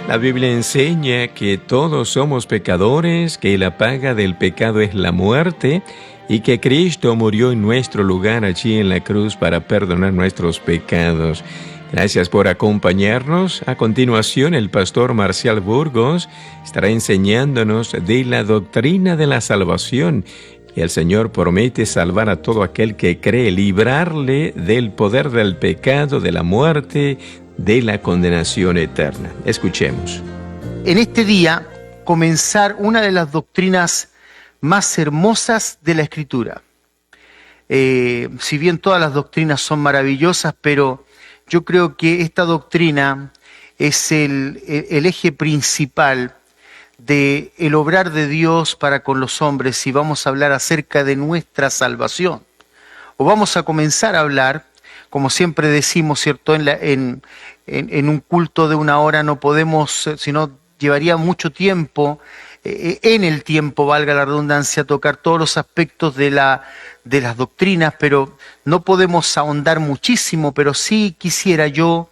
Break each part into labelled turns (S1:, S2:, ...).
S1: La Biblia enseña que todos somos pecadores, que la paga del pecado es la muerte y que Cristo murió en nuestro lugar allí en la cruz para perdonar nuestros pecados. Gracias por acompañarnos. A continuación, el pastor Marcial Burgos estará enseñándonos de la doctrina de la salvación. Y el Señor promete salvar a todo aquel que cree, librarle del poder del pecado, de la muerte, de la condenación eterna. Escuchemos.
S2: En este día, comenzar una de las doctrinas más hermosas de la Escritura. Si bien todas las doctrinas son maravillosas, pero yo creo que esta doctrina es el eje principal del obrar de Dios para con los hombres, si vamos a hablar acerca de nuestra salvación. O vamos a comenzar a hablar, como siempre decimos, ¿cierto? En un culto de una hora no podemos, sino llevaría mucho tiempo, en el tiempo, valga la redundancia, tocar todos los aspectos de las doctrinas, pero no podemos ahondar muchísimo, pero sí quisiera yo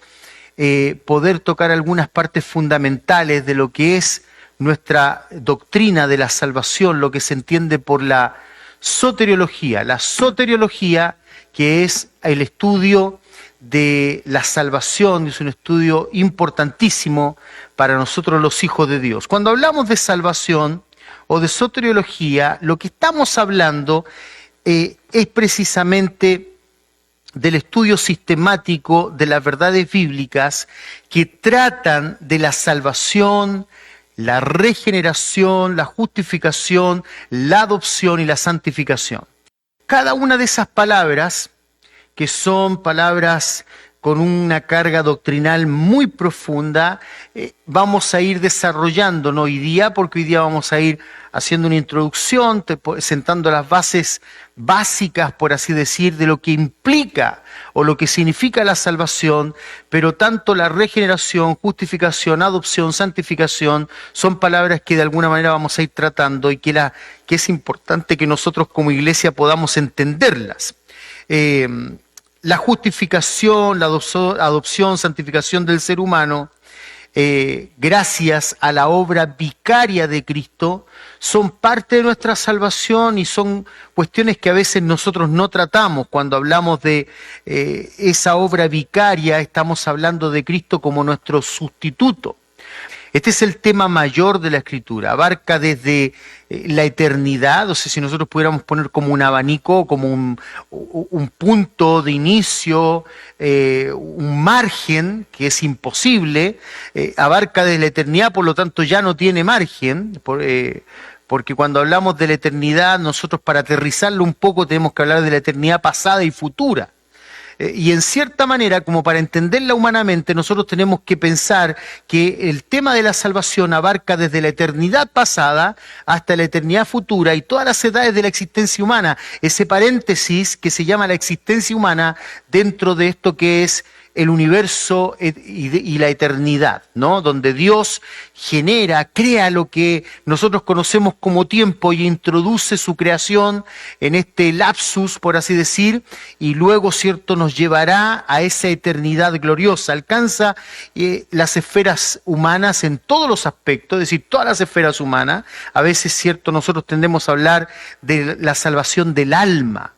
S2: poder tocar algunas partes fundamentales de lo que es nuestra doctrina de la salvación, lo que se entiende por la soteriología. La soteriología, que es el estudio de la salvación, es un estudio importantísimo para nosotros los hijos de Dios. Cuando hablamos de salvación o de soteriología, lo que estamos hablando es precisamente del estudio sistemático de las verdades bíblicas que tratan de la salvación, la regeneración, la justificación, la adopción y la santificación. Cada una de esas palabras, que son palabras con una carga doctrinal muy profunda, vamos a ir desarrollando hoy día, porque hoy día vamos a ir haciendo una introducción, sentando las bases básicas, por así decir, de lo que implica o lo que significa la salvación, pero tanto la regeneración, justificación, adopción, santificación, son palabras que de alguna manera vamos a ir tratando y que es importante que nosotros como iglesia podamos entenderlas. La justificación, la adopción, santificación del ser humano, gracias a la obra vicaria de Cristo, son parte de nuestra salvación y son cuestiones que a veces nosotros no tratamos. Cuando hablamos de esa obra vicaria, estamos hablando de Cristo como nuestro sustituto. Este es el tema mayor de la Escritura, abarca desde la eternidad, o sea, si nosotros pudiéramos poner como un abanico, como un punto de inicio, un margen, que es imposible, abarca desde la eternidad, por lo tanto ya no tiene margen, porque cuando hablamos de la eternidad, nosotros para aterrizarlo un poco tenemos que hablar de la eternidad pasada y futura. Y en cierta manera, como para entenderla humanamente, nosotros tenemos que pensar que el tema de la salvación abarca desde la eternidad pasada hasta la eternidad futura y todas las edades de la existencia humana. Ese paréntesis que se llama la existencia humana dentro de esto que es el universo y la eternidad, ¿no? Donde Dios crea lo que nosotros conocemos como tiempo y introduce su creación en este lapsus, por así decir, y luego, ¿cierto?, nos llevará a esa eternidad gloriosa. Alcanza las esferas humanas en todos los aspectos, es decir, todas las esferas humanas. A veces, ¿cierto?, nosotros tendemos a hablar de la salvación del alma.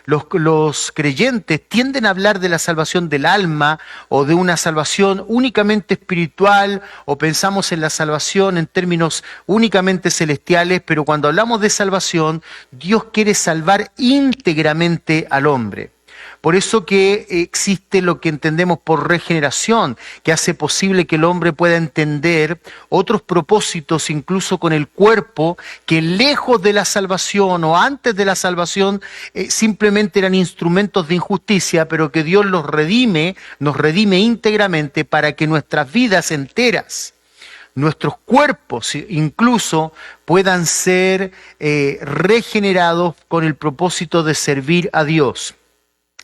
S2: Los creyentes tienden a hablar de la salvación del alma o de una salvación únicamente espiritual, o pensamos en la salvación en términos únicamente celestiales, pero cuando hablamos de salvación, Dios quiere salvar íntegramente al hombre. Por eso que existe lo que entendemos por regeneración, que hace posible que el hombre pueda entender otros propósitos, incluso con el cuerpo, que lejos de la salvación o antes de la salvación simplemente eran instrumentos de injusticia, pero que Dios nos redime íntegramente para que nuestras vidas enteras, nuestros cuerpos incluso, puedan ser regenerados con el propósito de servir a Dios.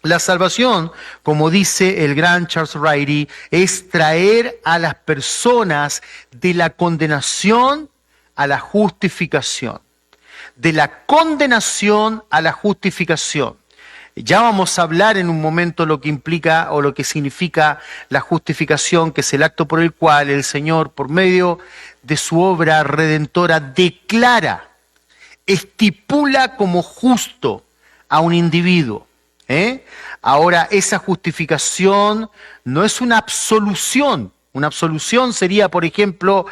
S2: La salvación, como dice el gran Charles Ryrie, es traer a las personas de la condenación a la justificación. De la condenación a la justificación. Ya vamos a hablar en un momento lo que implica o lo que significa la justificación, que es el acto por el cual el Señor, por medio de su obra redentora, declara, estipula como justo a un individuo. Ahora, esa justificación no es una absolución. Una absolución sería, por ejemplo,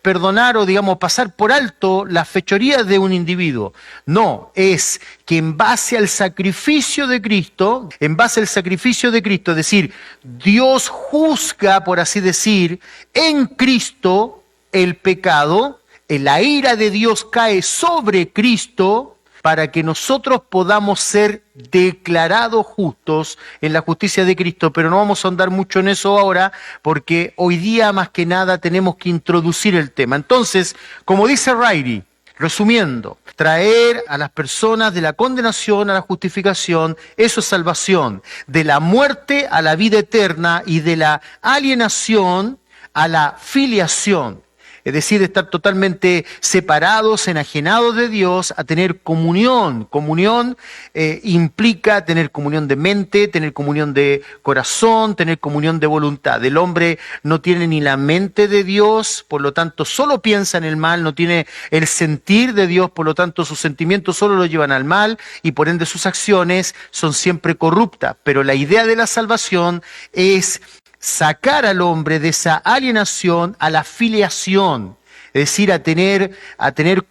S2: perdonar o, digamos, pasar por alto las fechorías de un individuo. No, es que en base al sacrificio de Cristo, es decir, Dios juzga, por así decir, en Cristo el pecado, la ira de Dios cae sobre Cristo, para que nosotros podamos ser declarados justos en la justicia de Cristo, pero no vamos a ahondar mucho en eso ahora, porque hoy día más que nada tenemos que introducir el tema. Entonces, como dice Riley, resumiendo, traer a las personas de la condenación a la justificación, eso es salvación, de la muerte a la vida eterna y de la alienación a la filiación. Es decir, estar totalmente separados, enajenados de Dios, a tener comunión. Comunión implica tener comunión de mente, tener comunión de corazón, tener comunión de voluntad. El hombre no tiene ni la mente de Dios, por lo tanto solo piensa en el mal, no tiene el sentir de Dios, por lo tanto sus sentimientos solo lo llevan al mal y por ende sus acciones son siempre corruptas. Pero la idea de la salvación es sacar al hombre de esa alienación a la filiación, es decir, a tener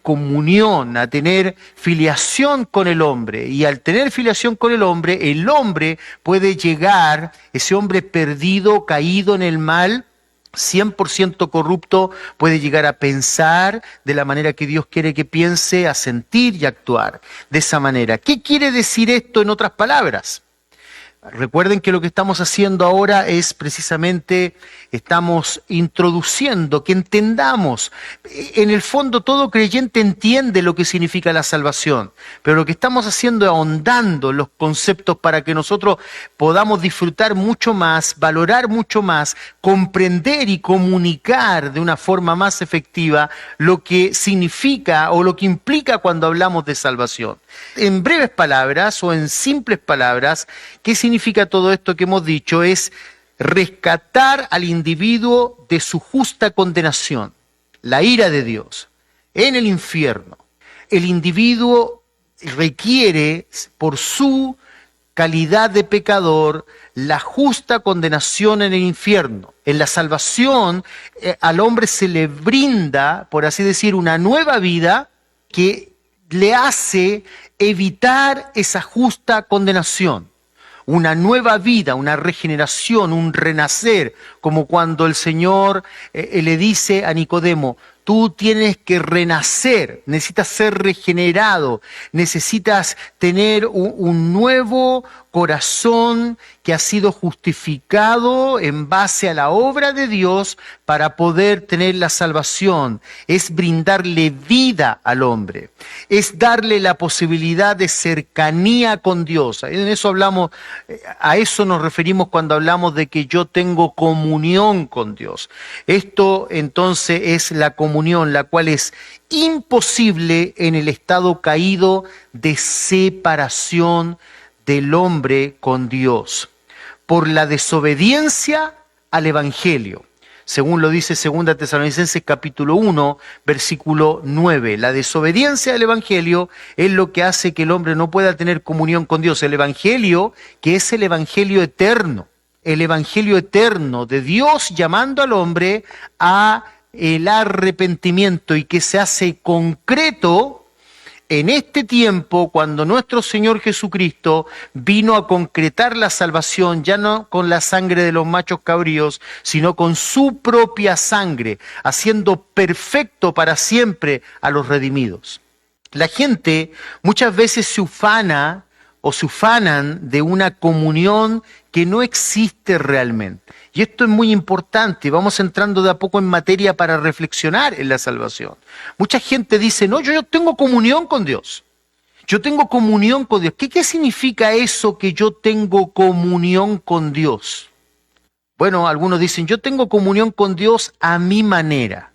S2: comunión, a tener filiación con el hombre. Y al tener filiación con el hombre puede llegar, ese hombre perdido, caído en el mal, 100% corrupto, puede llegar a pensar de la manera que Dios quiere que piense, a sentir y actuar de esa manera. ¿Qué quiere decir esto en otras palabras? Recuerden que lo que estamos haciendo ahora es precisamente, estamos introduciendo, que entendamos. En el fondo todo creyente entiende lo que significa la salvación, pero lo que estamos haciendo es ahondando los conceptos para que nosotros podamos disfrutar mucho más, valorar mucho más, comprender y comunicar de una forma más efectiva lo que significa o lo que implica cuando hablamos de salvación. En breves palabras o en simples palabras, ¿qué significa todo esto que hemos dicho? Es rescatar al individuo de su justa condenación, la ira de Dios, en el infierno. El individuo requiere, por su calidad de pecador, la justa condenación en el infierno. En la salvación, al hombre se le brinda, por así decir, una nueva vida que le hace evitar esa justa condenación. Una nueva vida, una regeneración, un renacer, como cuando el Señor le dice a Nicodemo, tú tienes que renacer, necesitas ser regenerado, necesitas tener un nuevo corazón que ha sido justificado en base a la obra de Dios para poder tener la salvación. Es brindarle vida al hombre, es darle la posibilidad de cercanía con Dios. En eso hablamos, a eso nos referimos cuando hablamos de que yo tengo comunión con Dios. Esto entonces es la comunión, la cual es imposible en el estado caído de separación del hombre con Dios, por la desobediencia al Evangelio. Según lo dice 2 Tesalonicenses capítulo 1, versículo 9. La desobediencia al Evangelio es lo que hace que el hombre no pueda tener comunión con Dios. El Evangelio, que es el Evangelio eterno de Dios llamando al hombre a el arrepentimiento y que se hace concreto en este tiempo, cuando nuestro Señor Jesucristo vino a concretar la salvación, ya no con la sangre de los machos cabríos, sino con su propia sangre, haciendo perfecto para siempre a los redimidos. La gente muchas veces se ufana o se ufanan de una comunión que no existe realmente. Y esto es muy importante, vamos entrando de a poco en materia para reflexionar en la salvación. Mucha gente dice, no, yo tengo comunión con Dios. Yo tengo comunión con Dios. ¿Qué significa eso que yo tengo comunión con Dios? Bueno, algunos dicen, yo tengo comunión con Dios a mi manera.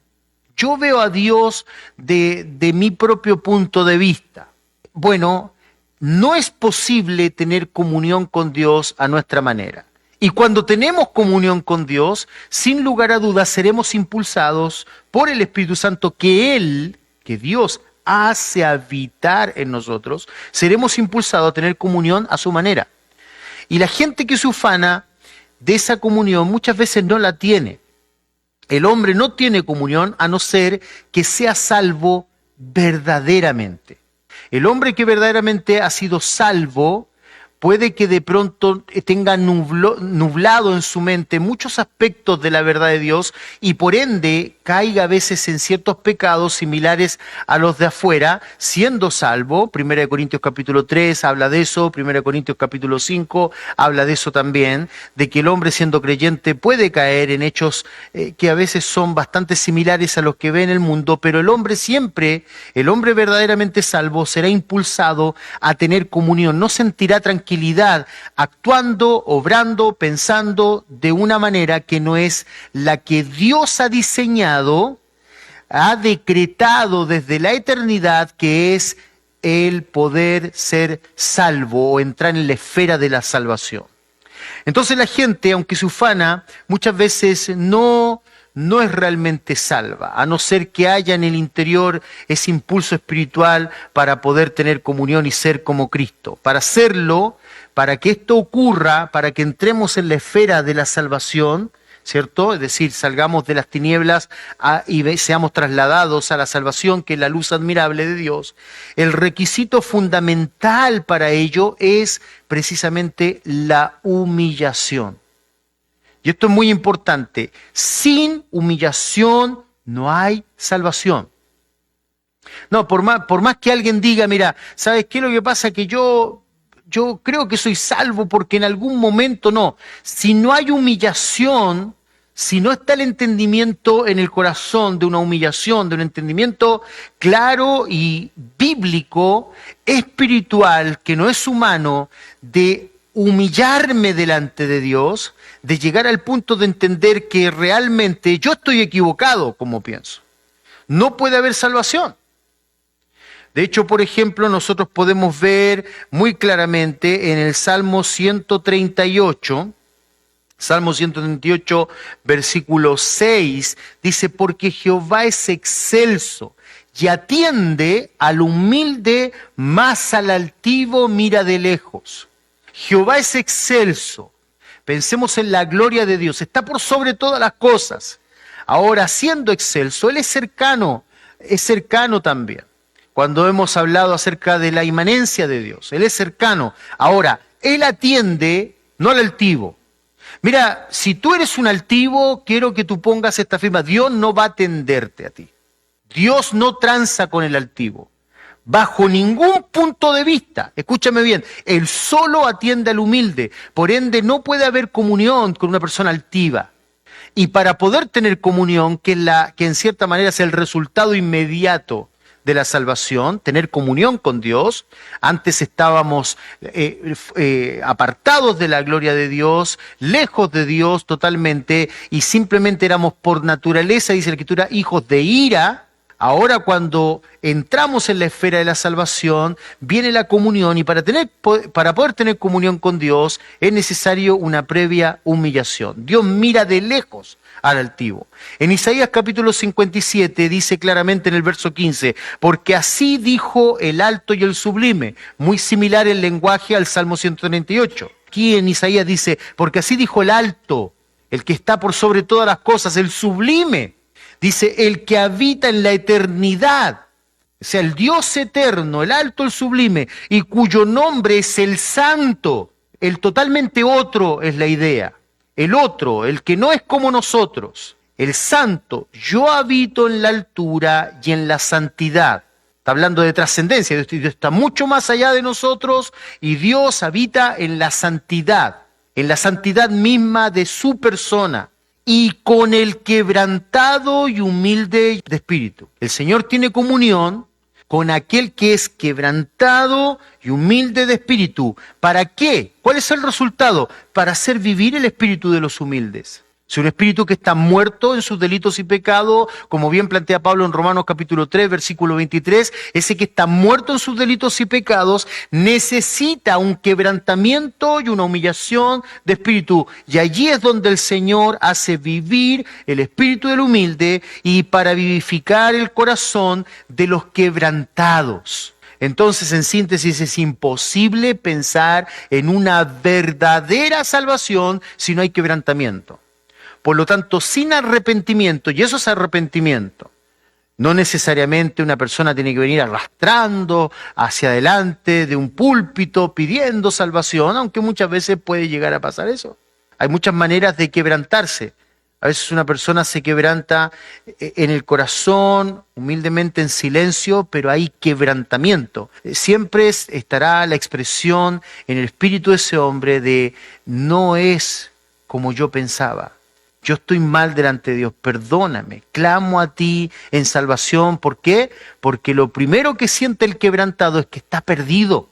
S2: Yo veo a Dios de mi propio punto de vista. Bueno, no es posible tener comunión con Dios a nuestra manera. Y cuando tenemos comunión con Dios, sin lugar a dudas seremos impulsados por el Espíritu Santo que Dios hace habitar en nosotros, seremos impulsados a tener comunión a su manera. Y la gente que se ufana de esa comunión muchas veces no la tiene. El hombre no tiene comunión a no ser que sea salvo verdaderamente. El hombre que verdaderamente ha sido salvo puede que de pronto tenga nublado en su mente muchos aspectos de la verdad de Dios y por ende caiga a veces en ciertos pecados similares a los de afuera, siendo salvo. 1 Corintios capítulo 3 habla de eso, 1 Corintios capítulo 5 habla de eso también, de que el hombre siendo creyente puede caer en hechos que a veces son bastante similares a los que ve en el mundo, pero el hombre verdaderamente salvo será impulsado a tener comunión, no sentirá tranquilidad actuando, obrando, pensando de una manera que no es la que Dios ha diseñado, ha decretado desde la eternidad, que es el poder ser salvo o entrar en la esfera de la salvación. Entonces la gente, aunque se ufana, muchas veces no es realmente salva, a no ser que haya en el interior ese impulso espiritual para poder tener comunión y ser como Cristo. Para hacerlo, para que esto ocurra, para que entremos en la esfera de la salvación, ¿cierto? Es decir, salgamos de las tinieblas y seamos trasladados a la salvación, que es la luz admirable de Dios. El requisito fundamental para ello es precisamente la humillación. Y esto es muy importante. Sin humillación no hay salvación. No, por más que alguien diga, mira, ¿sabes qué? Lo que pasa es que yo creo que soy salvo porque en algún momento no. Si no hay humillación, si no está el entendimiento en el corazón de una humillación, de un entendimiento claro y bíblico, espiritual, que no es humano, de humillarme delante de Dios, de llegar al punto de entender que realmente yo estoy equivocado como pienso, no puede haber salvación. De hecho, por ejemplo, nosotros podemos ver muy claramente en el Salmo 138, versículo 6, dice, porque Jehová es excelso y atiende al humilde, mas al altivo mira de lejos. Jehová es excelso. Pensemos en la gloria de Dios, está por sobre todas las cosas. Ahora, siendo excelso, Él es cercano también. Cuando hemos hablado acerca de la inmanencia de Dios, Él es cercano. Ahora, Él atiende, no al altivo. Mira, si tú eres un altivo, quiero que tú pongas esta firma, Dios no va a atenderte a ti. Dios no tranza con el altivo. Bajo ningún punto de vista, escúchame bien, Él solo atiende al humilde, por ende no puede haber comunión con una persona altiva. Y para poder tener comunión, que en cierta manera es el resultado inmediato de la salvación, tener comunión con Dios, antes estábamos apartados de la gloria de Dios, lejos de Dios totalmente, y simplemente éramos por naturaleza, dice la Escritura, hijos de ira. Ahora cuando entramos en la esfera de la salvación, viene la comunión y para poder tener comunión con Dios es necesario una previa humillación. Dios mira de lejos al altivo. En Isaías capítulo 57 dice claramente en el verso 15, porque así dijo el alto y el sublime, muy similar el lenguaje al Salmo 138. Aquí en Isaías dice, porque así dijo el alto, el que está por sobre todas las cosas, el sublime. Dice, el que habita en la eternidad, o sea, el Dios eterno, el alto, el sublime, y cuyo nombre es el santo, el totalmente otro es la idea, el otro, el que no es como nosotros, el santo, yo habito en la altura y en la santidad. Está hablando de trascendencia, Dios está mucho más allá de nosotros y Dios habita en la santidad misma de su persona. Y con el quebrantado y humilde de espíritu. El Señor tiene comunión con aquel que es quebrantado y humilde de espíritu. ¿Para qué? ¿Cuál es el resultado? Para hacer vivir el espíritu de los humildes. Es un espíritu que está muerto en sus delitos y pecados, como bien plantea Pablo en Romanos capítulo 3, versículo 23, ese que está muerto en sus delitos y pecados necesita un quebrantamiento y una humillación de espíritu. Y allí es donde el Señor hace vivir el espíritu del humilde y para vivificar el corazón de los quebrantados. Entonces, en síntesis, es imposible pensar en una verdadera salvación si no hay quebrantamiento. Por lo tanto, sin arrepentimiento, y eso es arrepentimiento, no necesariamente una persona tiene que venir arrastrando hacia adelante de un púlpito pidiendo salvación, aunque muchas veces puede llegar a pasar eso. Hay muchas maneras de quebrantarse. A veces una persona se quebranta en el corazón, humildemente en silencio, pero hay quebrantamiento. Siempre estará la expresión en el espíritu de ese hombre de no es como yo pensaba. Yo estoy mal delante de Dios, perdóname, clamo a ti en salvación. ¿Por qué? Porque lo primero que siente el quebrantado es que está perdido.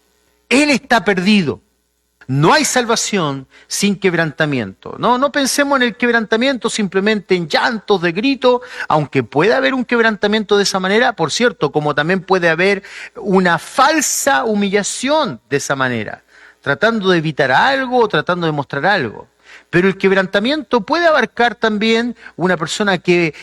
S2: Él está perdido. No hay salvación sin quebrantamiento. No pensemos en el quebrantamiento simplemente en llantos de grito, aunque pueda haber un quebrantamiento de esa manera, por cierto, como también puede haber una falsa humillación de esa manera, tratando de evitar algo o tratando de mostrar algo. Pero el quebrantamiento puede abarcar también una persona que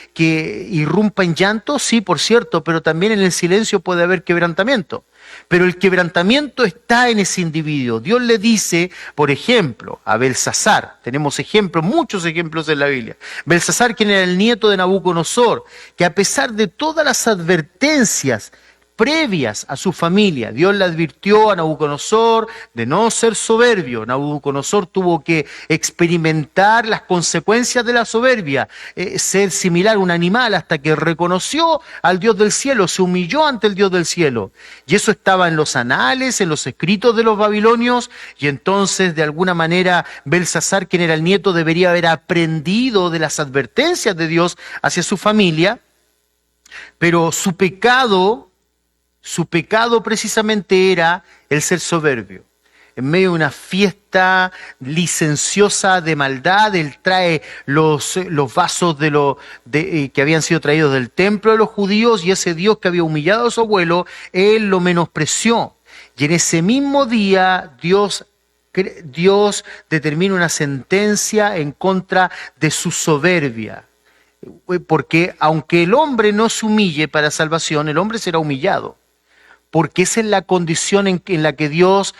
S2: irrumpa en llanto, sí, por cierto, pero también en el silencio puede haber quebrantamiento. Pero el quebrantamiento está en ese individuo. Dios le dice, por ejemplo, a Belsasar, tenemos ejemplos, muchos ejemplos en la Biblia. Belsasar, quien era el nieto de Nabucodonosor, que a pesar de todas las advertencias previas a su familia, Dios le advirtió a Nabucodonosor de no ser soberbio. Nabucodonosor tuvo que experimentar las consecuencias de la soberbia, ser similar a un animal hasta que reconoció al Dios del cielo, se humilló ante el Dios del cielo. Y eso estaba en los anales, en los escritos de los babilonios, y entonces de alguna manera Belsasar, quien era el nieto, debería haber aprendido de las advertencias de Dios hacia su familia, pero su pecado precisamente era el ser soberbio. En medio de una fiesta licenciosa de maldad, él trae los vasos que habían sido traídos del templo de los judíos, y ese Dios que había humillado a su abuelo, él lo menospreció. Y en ese mismo día Dios determina una sentencia en contra de su soberbia. Porque aunque el hombre no se humille para salvación, el hombre será humillado. Porque esa es la condición en la que Dios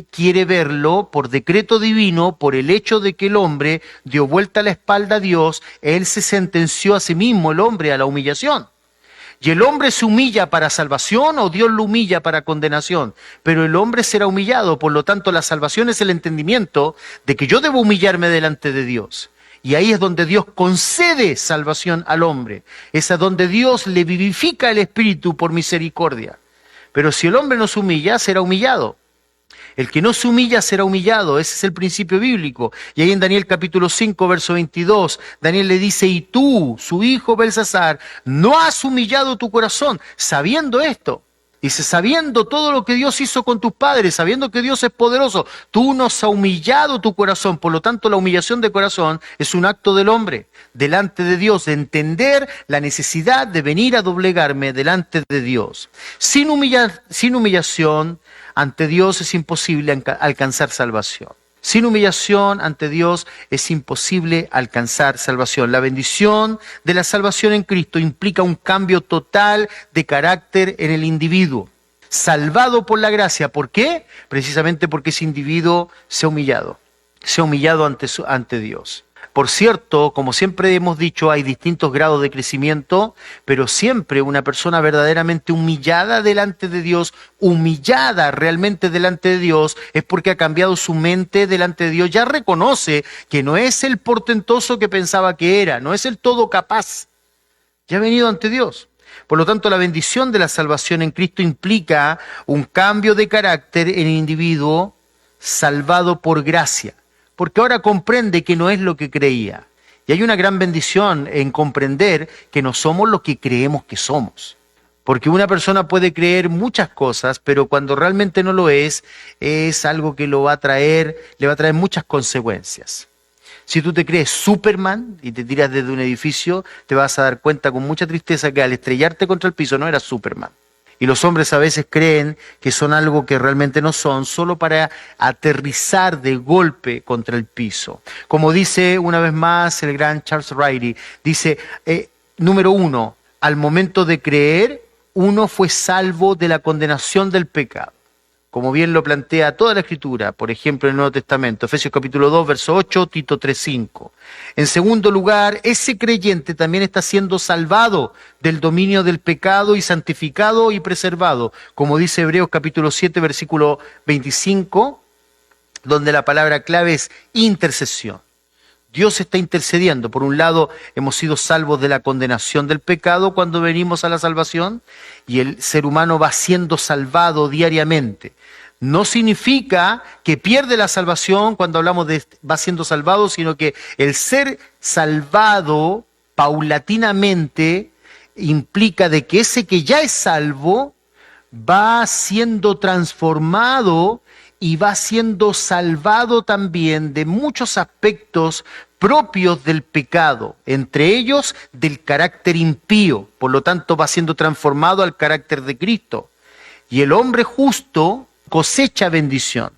S2: quiere verlo por decreto divino, por el hecho de que el hombre dio vuelta la espalda a Dios. Él se sentenció a sí mismo, el hombre, a la humillación. Y el hombre se humilla para salvación o Dios lo humilla para condenación. Pero el hombre será humillado, por lo tanto la salvación es el entendimiento de que yo debo humillarme delante de Dios. Y ahí es donde Dios concede salvación al hombre. Es a donde Dios le vivifica el espíritu por misericordia. Pero si el hombre no se humilla, será humillado. El que no se humilla será humillado. Ese es el principio bíblico. Y ahí en Daniel capítulo 5, verso 22, Daniel le dice, y tú, su hijo Belsasar, no has humillado tu corazón, sabiendo esto. Dice, sabiendo todo lo que Dios hizo con tus padres, sabiendo que Dios es poderoso, tú nos has humillado tu corazón. Por lo tanto, la humillación de corazón es un acto del hombre delante de Dios, de entender la necesidad de venir a doblegarme delante de Dios. Sin humillación ante Dios es imposible alcanzar salvación. Sin humillación ante Dios es imposible alcanzar salvación. La bendición de la salvación en Cristo implica un cambio total de carácter en el individuo. Salvado por la gracia. ¿Por qué? Precisamente porque ese individuo se ha humillado. Se ha humillado ante Dios. Por cierto, como siempre hemos dicho, hay distintos grados de crecimiento, pero siempre una persona verdaderamente humillada delante de Dios, humillada realmente delante de Dios, es porque ha cambiado su mente delante de Dios. Ya reconoce que no es el portentoso que pensaba que era, no es el todo capaz. Ya ha venido ante Dios. Por lo tanto, la bendición de la salvación en Cristo implica un cambio de carácter en el individuo salvado por gracia. Porque ahora comprende que no es lo que creía. Y hay una gran bendición en comprender que no somos lo que creemos que somos. Porque una persona puede creer muchas cosas, pero cuando realmente no lo es algo que le va a traer muchas consecuencias. Si tú te crees Superman y te tiras desde un edificio, te vas a dar cuenta con mucha tristeza que al estrellarte contra el piso no eras Superman. Y los hombres a veces creen que son algo que realmente no son, solo para aterrizar de golpe contra el piso. Como dice una vez más el gran Charles Riley, dice, número 1, al momento de creer, uno fue salvo de la condenación del pecado. Como bien lo plantea toda la Escritura, por ejemplo en el Nuevo Testamento, Efesios capítulo 2, verso 8, Tito 3, 5. En segundo lugar, ese creyente también está siendo salvado del dominio del pecado y santificado y preservado, como dice Hebreos capítulo 7, versículo 25, donde la palabra clave es intercesión. Dios está intercediendo. Por un lado, hemos sido salvos de la condenación del pecado cuando venimos a la salvación, y el ser humano va siendo salvado diariamente. No significa que pierde la salvación cuando hablamos de va siendo salvado, sino que el ser salvado paulatinamente implica de que ese que ya es salvo va siendo transformado y va siendo salvado también de muchos aspectos propios del pecado, entre ellos del carácter impío. Por lo tanto, va siendo transformado al carácter de Cristo. Y el hombre justo cosecha bendición.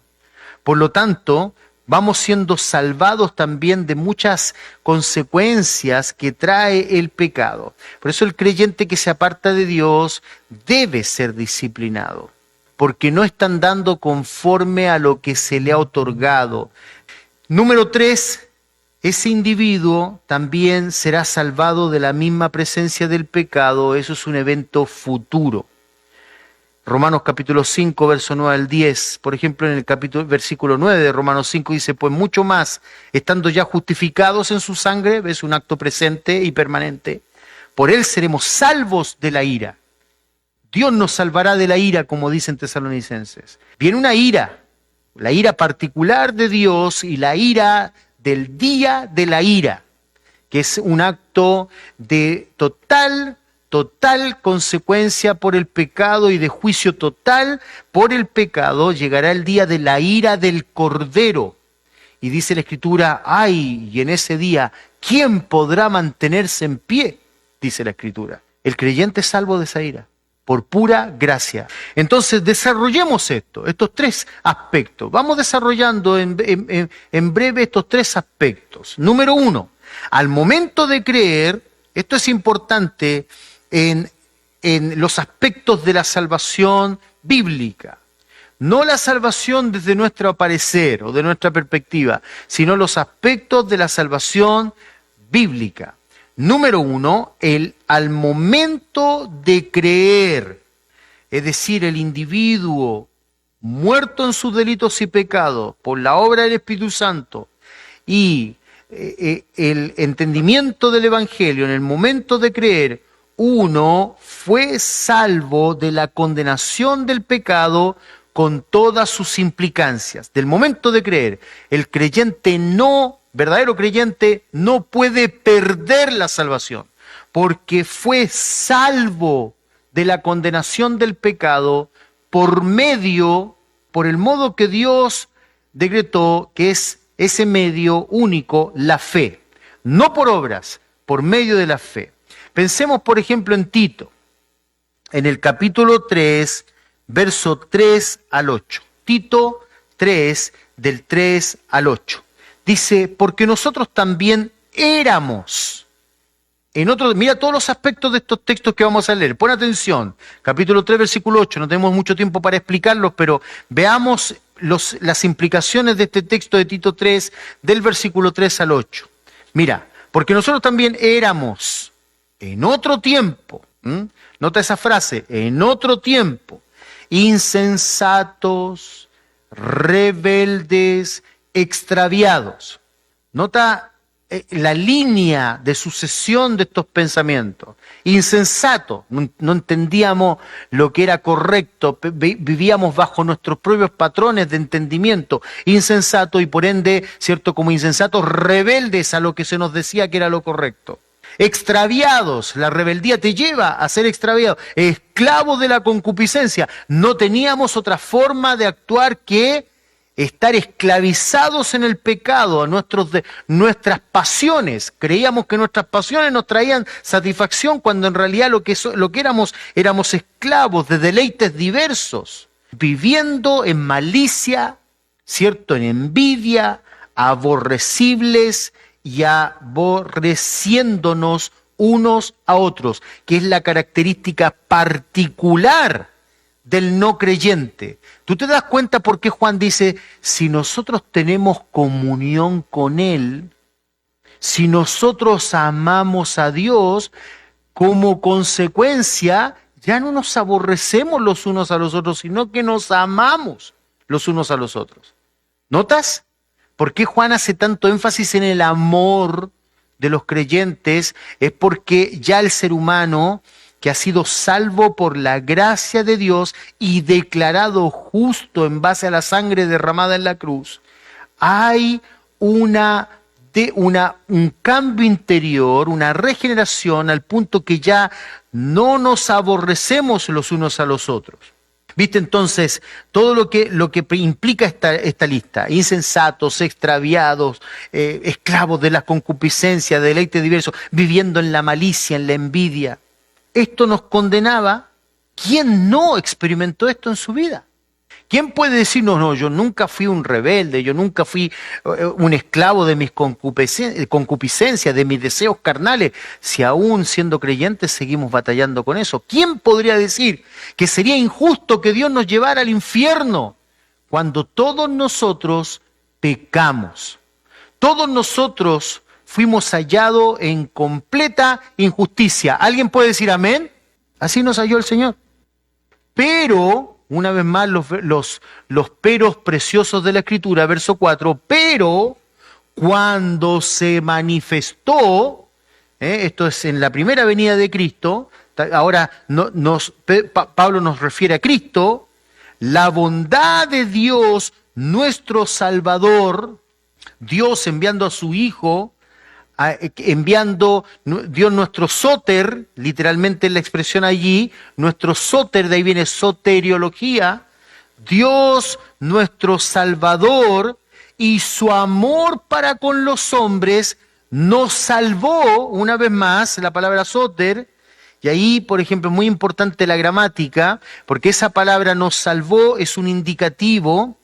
S2: Por lo tanto, vamos siendo salvados también de muchas consecuencias que trae el pecado. Por eso el creyente que se aparta de Dios debe ser disciplinado, porque no está andando conforme a lo que se le ha otorgado. Número 3, ese individuo también será salvado de la misma presencia del pecado. Eso es un evento futuro. Romanos capítulo 5, verso 9 al 10, por ejemplo, en el versículo 9 de Romanos 5 dice, pues mucho más, estando ya justificados en su sangre, es un acto presente y permanente, por él seremos salvos de la ira. Dios nos salvará de la ira, como dicen Tesalonicenses. Viene una ira, la ira particular de Dios y la ira del día de la ira, que es un acto de total consecuencia por el pecado y de juicio total por el pecado. Llegará el día de la ira del Cordero. Y dice la Escritura, ay, y en ese día, ¿quién podrá mantenerse en pie? Dice la Escritura. El creyente es salvo de esa ira, por pura gracia. Entonces, desarrollemos estos 3 aspectos. Vamos desarrollando en breve estos 3 aspectos. Número 1, al momento de creer, esto es importante, en los aspectos de la salvación bíblica. No la salvación desde nuestro parecer o de nuestra perspectiva, sino los aspectos de la salvación bíblica. Número 1, al momento de creer, es decir, el individuo muerto en sus delitos y pecados por la obra del Espíritu Santo y el entendimiento del Evangelio, en el momento de creer, uno fue salvo de la condenación del pecado con todas sus implicancias. Del momento de creer, el verdadero creyente no puede perder la salvación, porque fue salvo de la condenación del pecado por el modo que Dios decretó, que es ese medio único, la fe. No por obras, por medio de la fe. Pensemos, por ejemplo, en Tito, en el capítulo 3, verso 3 al 8. Tito 3, del 3 al 8. Dice, porque nosotros también éramos. Mira todos los aspectos de estos textos que vamos a leer. Pon atención. Capítulo 3, versículo 8. No tenemos mucho tiempo para explicarlos, pero veamos las implicaciones de este texto de Tito 3, del versículo 3 al 8. Mira, porque nosotros también éramos en otro tiempo, nota esa frase, en otro tiempo, insensatos, rebeldes, extraviados. Nota la línea de sucesión de estos pensamientos. Insensato, no entendíamos lo que era correcto, vivíamos bajo nuestros propios patrones de entendimiento. Insensato y por ende, cierto, como insensatos, rebeldes a lo que se nos decía que era lo correcto. Extraviados, la rebeldía te lleva a ser extraviado, esclavos de la concupiscencia. No teníamos otra forma de actuar que estar esclavizados en el pecado, a nuestras pasiones. Creíamos que nuestras pasiones nos traían satisfacción cuando en realidad lo que éramos esclavos de deleites diversos, viviendo en malicia, ¿cierto? En envidia, aborrecibles y aborreciéndonos unos a otros, que es la característica particular del no creyente. ¿Tú te das cuenta por qué Juan dice, si nosotros tenemos comunión con Él, si nosotros amamos a Dios, como consecuencia ya no nos aborrecemos los unos a los otros, sino que nos amamos los unos a los otros? ¿Notas? ¿Por qué Juan hace tanto énfasis en el amor de los creyentes? Es porque ya el ser humano que ha sido salvo por la gracia de Dios y declarado justo en base a la sangre derramada en la cruz, hay un cambio interior, una regeneración al punto que ya no nos aborrecemos los unos a los otros. ¿Viste entonces todo lo que implica esta lista? Insensatos, extraviados, esclavos de la concupiscencia, de deleites diversos, viviendo en la malicia, en la envidia. Esto nos condenaba. ¿Quién no experimentó esto en su vida? ¿Quién puede decir, no, yo nunca fui un rebelde, yo nunca fui un esclavo de mis concupiscencias, de mis deseos carnales, si aún siendo creyentes seguimos batallando con eso? ¿Quién podría decir que sería injusto que Dios nos llevara al infierno cuando todos nosotros pecamos? Todos nosotros fuimos hallados en completa injusticia. ¿Alguien puede decir amén? Así nos halló el Señor. Pero, una vez más, los peros preciosos de la Escritura, verso 4, pero cuando se manifestó, esto es en la primera venida de Cristo, ahora Pablo nos refiere a Cristo, la bondad de Dios, nuestro Salvador, Dios enviando a su Hijo, enviando Dios nuestro sóter, literalmente la expresión allí, nuestro sóter, de ahí viene soteriología, Dios nuestro Salvador y su amor para con los hombres nos salvó, una vez más, la palabra sóter, y ahí, por ejemplo, es muy importante la gramática, porque esa palabra nos salvó es un indicativo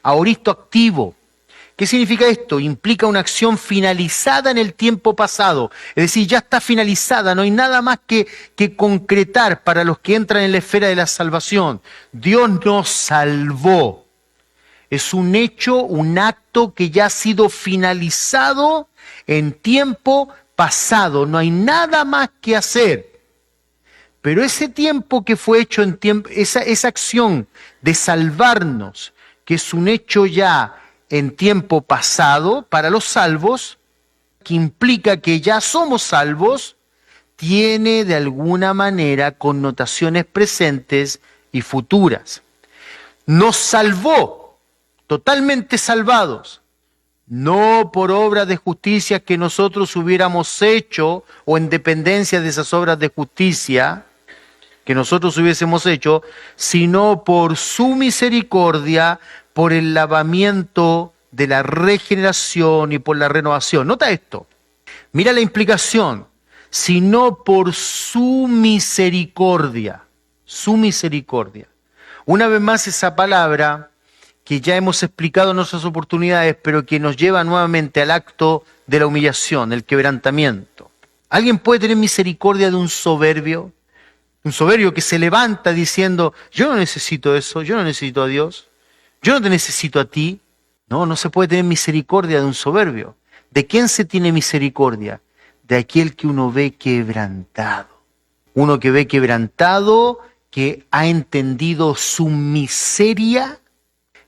S2: aoristo activo. ¿Qué significa esto? Implica una acción finalizada en el tiempo pasado. Es decir, ya está finalizada, no hay nada más que concretar para los que entran en la esfera de la salvación. Dios nos salvó. Es un hecho, un acto que ya ha sido finalizado en tiempo pasado. No hay nada más que hacer. Pero ese tiempo que fue hecho en tiempo, esa acción de salvarnos, que es un hecho ya en tiempo pasado para los salvos, que implica que ya somos salvos, tiene de alguna manera connotaciones presentes y futuras. Nos salvó, totalmente salvados, no por obras de justicia que nosotros hubiéramos hecho o en dependencia de esas obras de justicia que nosotros hubiésemos hecho, sino por su misericordia, por el lavamiento de la regeneración y por la renovación. Nota esto, mira la implicación, sino por su misericordia, su misericordia. Una vez más esa palabra que ya hemos explicado en nuestras oportunidades, pero que nos lleva nuevamente al acto de la humillación, el quebrantamiento. ¿Alguien puede tener misericordia de un soberbio? Un soberbio que se levanta diciendo, yo no necesito eso, yo no necesito a Dios. Yo no te necesito a ti. No se puede tener misericordia de un soberbio. ¿De quién se tiene misericordia? De aquel que uno ve quebrantado. Uno que ve quebrantado, que ha entendido su miseria,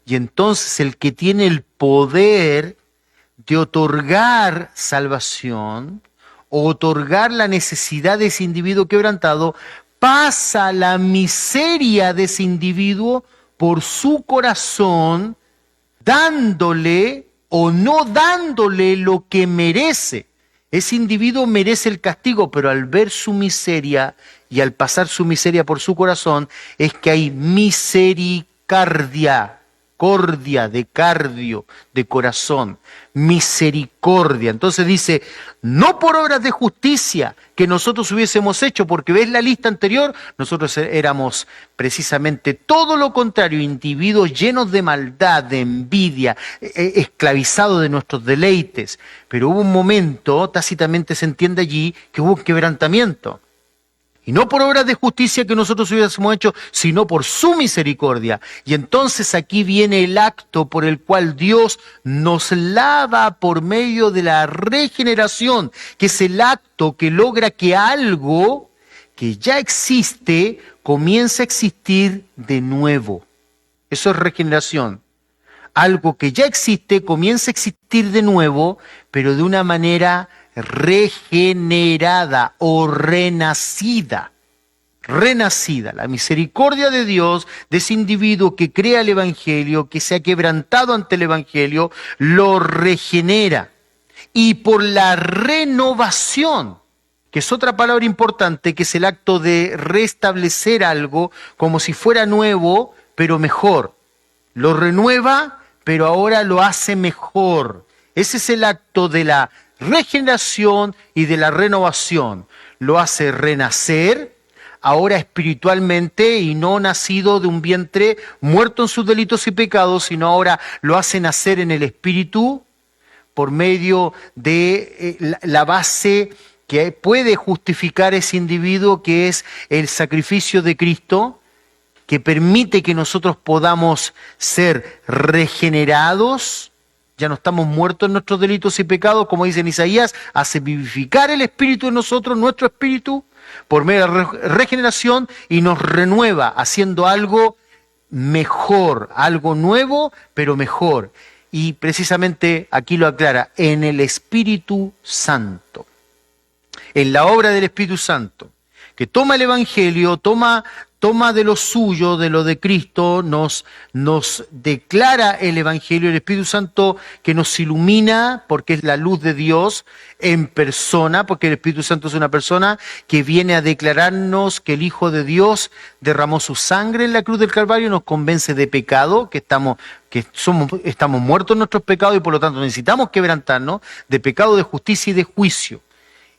S2: y entonces el que tiene el poder de otorgar salvación, o otorgar la necesidad de ese individuo quebrantado, pasa la miseria de ese individuo por su corazón, dándole o no dándole lo que merece. Ese individuo merece el castigo, pero al ver su miseria y al pasar su miseria por su corazón, es que hay misericordia. cordia, de cardio, de corazón, misericordia. Entonces dice, no por obras de justicia que nosotros hubiésemos hecho, porque ves la lista anterior, nosotros éramos precisamente todo lo contrario, individuos llenos de maldad, de envidia, esclavizados de nuestros deleites. Pero hubo un momento, tácitamente se entiende allí, que hubo un quebrantamiento. Y no por obras de justicia que nosotros hubiésemos hecho, sino por su misericordia. Y entonces aquí viene el acto por el cual Dios nos lava por medio de la regeneración, que es el acto que logra que algo que ya existe comience a existir de nuevo. Eso es regeneración. Algo que ya existe comienza a existir de nuevo, pero de una manera regenerada o renacida. Renacida, la misericordia de Dios, de ese individuo que crea el Evangelio, que se ha quebrantado ante el Evangelio, lo regenera. Y por la renovación, que es otra palabra importante, que es el acto de restablecer algo como si fuera nuevo, pero mejor. Lo renueva, pero ahora lo hace mejor. Ese es el acto de la regeneración y de la renovación. Lo hace renacer, ahora espiritualmente, y no nacido de un vientre muerto en sus delitos y pecados, sino ahora lo hace nacer en el espíritu por medio de la base que puede justificar ese individuo, que es el sacrificio de Cristo, que permite que nosotros podamos ser regenerados. Ya no estamos muertos en nuestros delitos y pecados, como dice en Isaías, hace vivificar el espíritu en nosotros, nuestro espíritu, por medio de la regeneración, y nos renueva haciendo algo mejor, algo nuevo, pero mejor. Y precisamente aquí lo aclara, en el Espíritu Santo, en la obra del Espíritu Santo, que toma el Evangelio, toma de lo suyo, de lo de Cristo, nos declara el Evangelio, el Espíritu Santo que nos ilumina, porque es la luz de Dios en persona, porque el Espíritu Santo es una persona que viene a declararnos que el Hijo de Dios derramó su sangre en la cruz del Calvario, nos convence de pecado, que estamos muertos en nuestros pecados y por lo tanto necesitamos quebrantarnos, de pecado, de justicia y de juicio,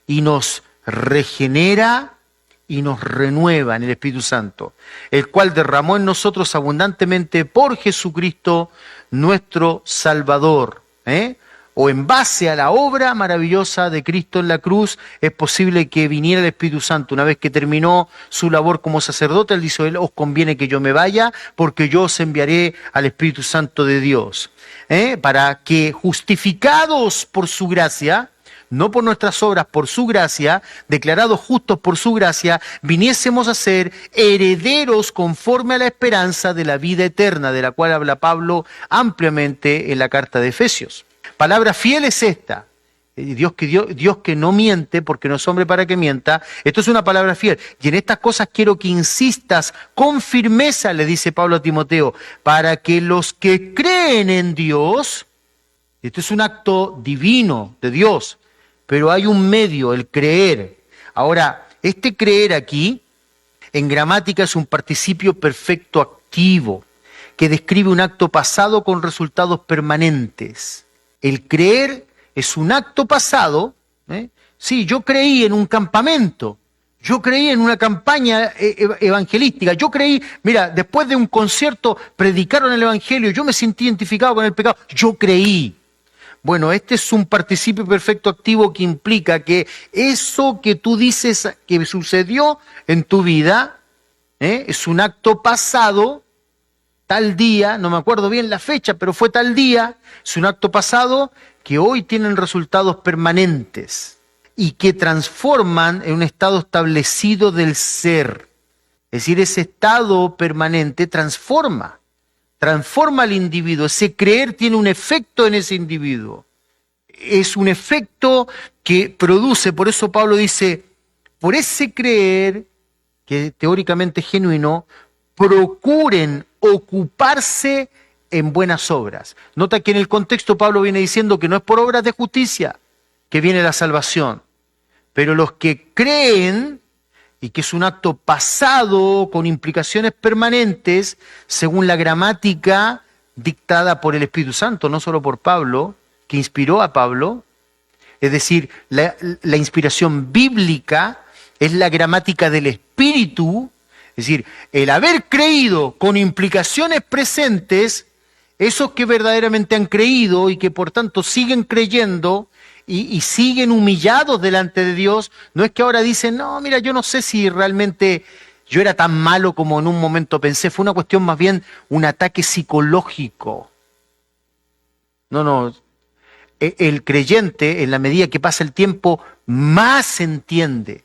S2: y nos regenera y nos renueva en el Espíritu Santo, el cual derramó en nosotros abundantemente por Jesucristo nuestro Salvador. O en base a la obra maravillosa de Cristo en la cruz, es posible que viniera el Espíritu Santo. Una vez que terminó su labor como sacerdote, él dice, os conviene que yo me vaya, porque yo os enviaré al Espíritu Santo de Dios. Para que, justificados por su gracia, no por nuestras obras, por su gracia, declarados justos por su gracia, viniésemos a ser herederos conforme a la esperanza de la vida eterna, de la cual habla Pablo ampliamente en la carta de Efesios. Palabra fiel es esta. Dios que no miente, porque no es hombre para que mienta. Esto es una palabra fiel. Y en estas cosas quiero que insistas con firmeza, le dice Pablo a Timoteo, para que los que creen en Dios, esto es un acto divino de Dios, pero hay un medio, el creer. Ahora, este creer aquí, en gramática, es un participio perfecto activo, que describe un acto pasado con resultados permanentes. El creer es un acto pasado. Sí, yo creí en un campamento, yo creí en una campaña evangelística, yo creí, mira, después de un concierto predicaron el Evangelio, yo me sentí identificado con el pecado, yo creí. Bueno, este es un participio perfecto activo que implica que eso que tú dices que sucedió en tu vida, es un acto pasado, tal día, no me acuerdo bien la fecha, pero fue tal día, es un acto pasado que hoy tienen resultados permanentes y que transforman en un estado establecido del ser. Es decir, ese estado permanente transforma al individuo. Ese creer tiene un efecto en ese individuo. Es un efecto que produce, por eso Pablo dice, por ese creer, que teóricamente es genuino, procuren ocuparse en buenas obras. Nota que en el contexto Pablo viene diciendo que no es por obras de justicia que viene la salvación, pero los que creen, y que es un acto pasado con implicaciones permanentes, según la gramática, dictada por el Espíritu Santo, no solo por Pablo, que inspiró a Pablo. Es decir, la inspiración bíblica es la gramática del Espíritu, es decir, el haber creído con implicaciones presentes, esos que verdaderamente han creído y que por tanto siguen creyendo y siguen humillados delante de Dios, no es que ahora dicen, no, mira, yo no sé si realmente yo era tan malo como en un momento pensé, fue una cuestión más bien un ataque psicológico. No, el creyente, en la medida que pasa el tiempo, más entiende,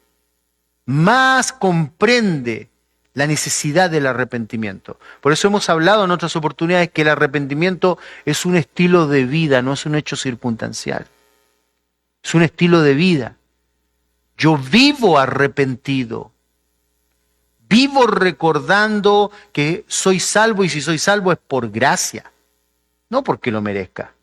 S2: más comprende la necesidad del arrepentimiento. Por eso hemos hablado en otras oportunidades que el arrepentimiento es un estilo de vida, no es un hecho circunstancial. Es un estilo de vida. Yo vivo arrepentido. Vivo recordando que soy salvo y si soy salvo es por gracia, no porque lo merezca.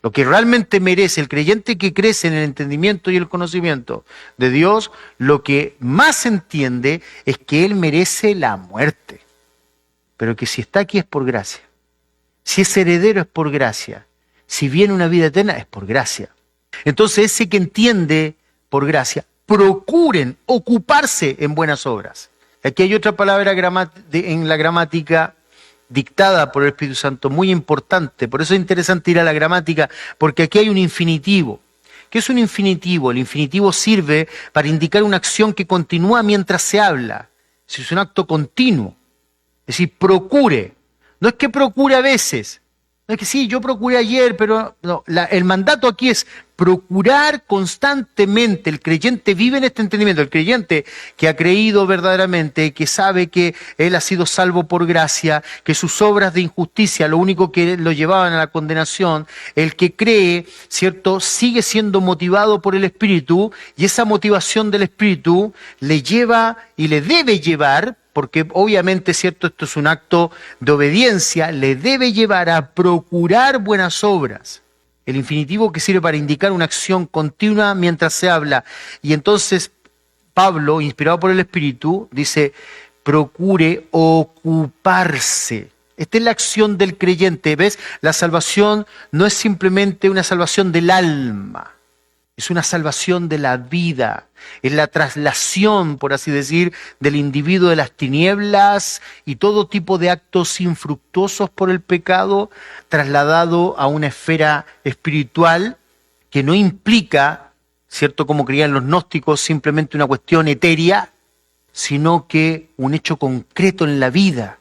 S2: Lo que realmente merece el creyente que crece en el entendimiento y el conocimiento de Dios, lo que más entiende es que Él merece la muerte, pero que si está aquí es por gracia. Si es heredero es por gracia. Si viene una vida eterna es por gracia. Entonces ese que entiende por gracia, procuren ocuparse en buenas obras. Aquí hay otra palabra en la gramática dictada por el Espíritu Santo, muy importante. Por eso es interesante ir a la gramática, porque aquí hay un infinitivo. ¿Qué es un infinitivo? El infinitivo sirve para indicar una acción que continúa mientras se habla. Es un acto continuo. Es decir, procure. No es que procure a veces. No es que sí, yo procuré ayer, pero no. El mandato aquí es procurar constantemente. El creyente vive en este entendimiento. El creyente que ha creído verdaderamente, que sabe que él ha sido salvo por gracia, que sus obras de injusticia, lo único que lo llevaban a la condenación, el que cree, ¿cierto?, sigue siendo motivado por el Espíritu, y esa motivación del Espíritu le lleva y le debe llevar, porque obviamente, ¿cierto?, esto es un acto de obediencia, le debe llevar a procurar buenas obras. El infinitivo que sirve para indicar una acción continua mientras se habla. Y entonces Pablo, inspirado por el Espíritu, dice, procure ocuparse. Esta es la acción del creyente, ¿ves? La salvación no es simplemente una salvación del alma. Es una salvación de la vida, es la traslación, por así decir, del individuo de las tinieblas y todo tipo de actos infructuosos por el pecado, trasladado a una esfera espiritual que no implica, ¿cierto?, como creían los gnósticos, simplemente una cuestión etérea, sino que un hecho concreto en la vida.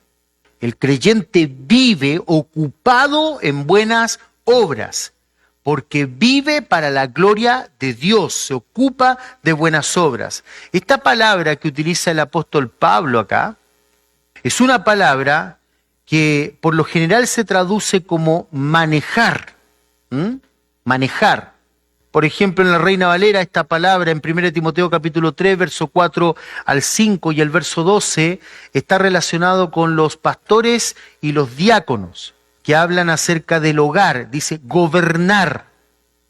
S2: El creyente vive ocupado en buenas obras, porque vive para la gloria de Dios, se ocupa de buenas obras. Esta palabra que utiliza el apóstol Pablo acá, es una palabra que por lo general se traduce como manejar. Manejar. Por ejemplo, en la Reina Valera, esta palabra en 1 Timoteo capítulo 3, verso 4 al 5 y el verso 12, está relacionado con los pastores y los diáconos, que hablan acerca del hogar. Dice, gobernar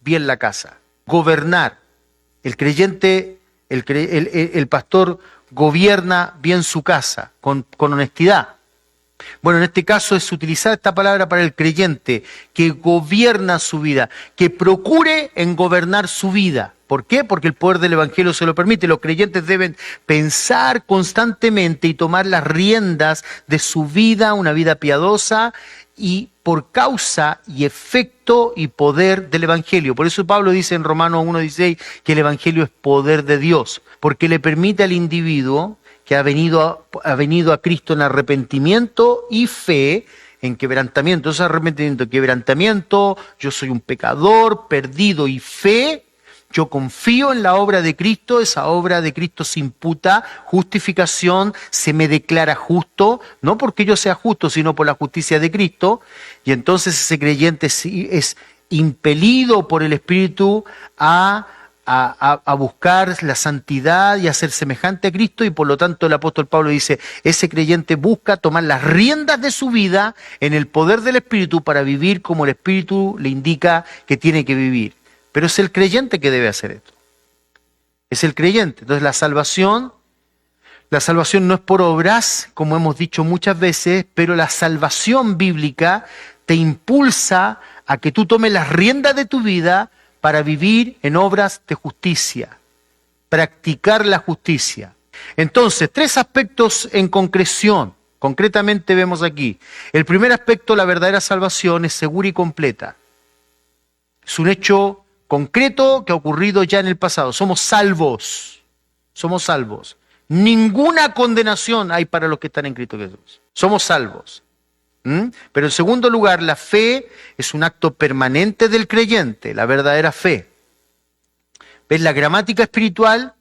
S2: bien la casa, gobernar. El creyente, el pastor gobierna bien su casa, con honestidad. Bueno, en este caso es utilizar esta palabra para el creyente, que gobierna su vida, que procure en gobernar su vida. ¿Por qué? Porque el poder del Evangelio se lo permite. Los creyentes deben pensar constantemente y tomar las riendas de su vida, una vida piadosa, y por causa y efecto y poder del Evangelio. Por eso Pablo dice en Romanos 1:16 que el Evangelio es poder de Dios, porque le permite al individuo que ha venido a Cristo en arrepentimiento y fe, en quebrantamiento. Eso es arrepentimiento, quebrantamiento, yo soy un pecador perdido, y fe, yo confío en la obra de Cristo, esa obra de Cristo se imputa, justificación, se me declara justo, no porque yo sea justo, sino por la justicia de Cristo, y entonces ese creyente es impelido por el Espíritu a buscar la santidad y a ser semejante a Cristo, y por lo tanto el apóstol Pablo dice, ese creyente busca tomar las riendas de su vida en el poder del Espíritu para vivir como el Espíritu le indica que tiene que vivir. Pero es el creyente que debe hacer esto. Es el creyente. Entonces la salvación no es por obras, como hemos dicho muchas veces, pero la salvación bíblica te impulsa a que tú tomes las riendas de tu vida para vivir en obras de justicia, practicar la justicia. Entonces, 3 aspectos en concreción. Concretamente vemos aquí. El primer aspecto, la verdadera salvación, es segura y completa. Es un hecho concreto que ha ocurrido ya en el pasado. Somos salvos. Somos salvos. Ninguna condenación hay para los que están en Cristo Jesús. Somos salvos. Pero en segundo lugar, la fe es un acto permanente del creyente, la verdadera fe. ¿Ves? La gramática espiritual,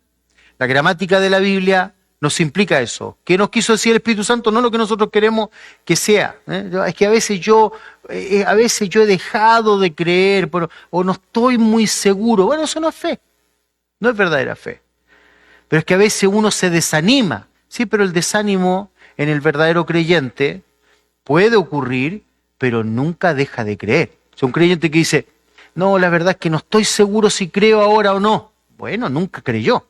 S2: la gramática de la Biblia nos implica eso. ¿Qué nos quiso decir el Espíritu Santo? No lo que nosotros queremos que sea. Es que a veces yo he dejado de creer, o no estoy muy seguro. Bueno, eso no es fe, no es verdadera fe. Pero es que a veces uno se desanima. Sí, pero el desánimo en el verdadero creyente puede ocurrir, pero nunca deja de creer. O sea, un creyente que dice, no, la verdad es que no estoy seguro si creo ahora o no. Bueno, nunca creyó.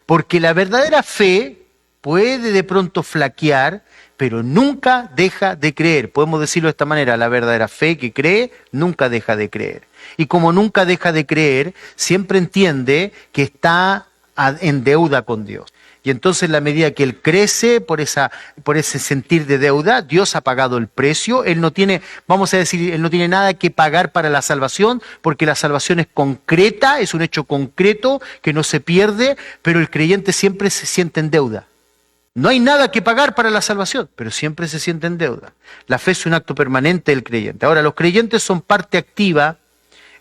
S2: Porque la verdadera fe puede de pronto flaquear, pero nunca deja de creer. Podemos decirlo de esta manera, la verdadera fe que cree, nunca deja de creer. Y como nunca deja de creer, siempre entiende que está en deuda con Dios. Y entonces, en la medida que él crece por ese sentir de deuda, Dios ha pagado el precio. Él no tiene, vamos a decir, él no tiene nada que pagar para la salvación, porque la salvación es concreta, es un hecho concreto que no se pierde, pero el creyente siempre se siente en deuda. No hay nada que pagar para la salvación, pero siempre se siente en deuda. La fe es un acto permanente del creyente. Ahora, los creyentes son parte activa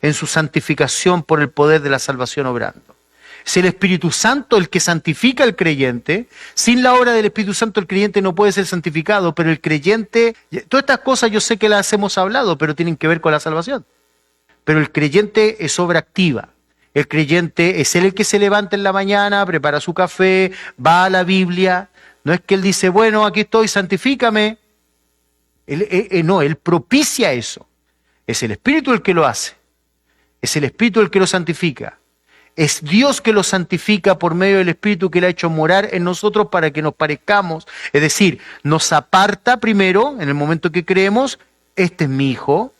S2: en su santificación por el poder de la salvación obrando. Es el Espíritu Santo el que santifica al creyente. Sin la obra del Espíritu Santo el creyente no puede ser santificado, pero el creyente, todas estas cosas yo sé que las hemos hablado, pero tienen que ver con la salvación. Pero el creyente es obra activa. El creyente es el que se levanta en la mañana, prepara su café, va a la Biblia. No es que él dice, bueno, aquí estoy, santifícame. No, él propicia eso. Es el Espíritu el que lo hace. Es el Espíritu el que lo santifica. Es Dios que lo santifica por medio del Espíritu que le ha hecho morar en nosotros para que nos parezcamos. Es decir, nos aparta primero, en el momento que creemos, este es mi hijo,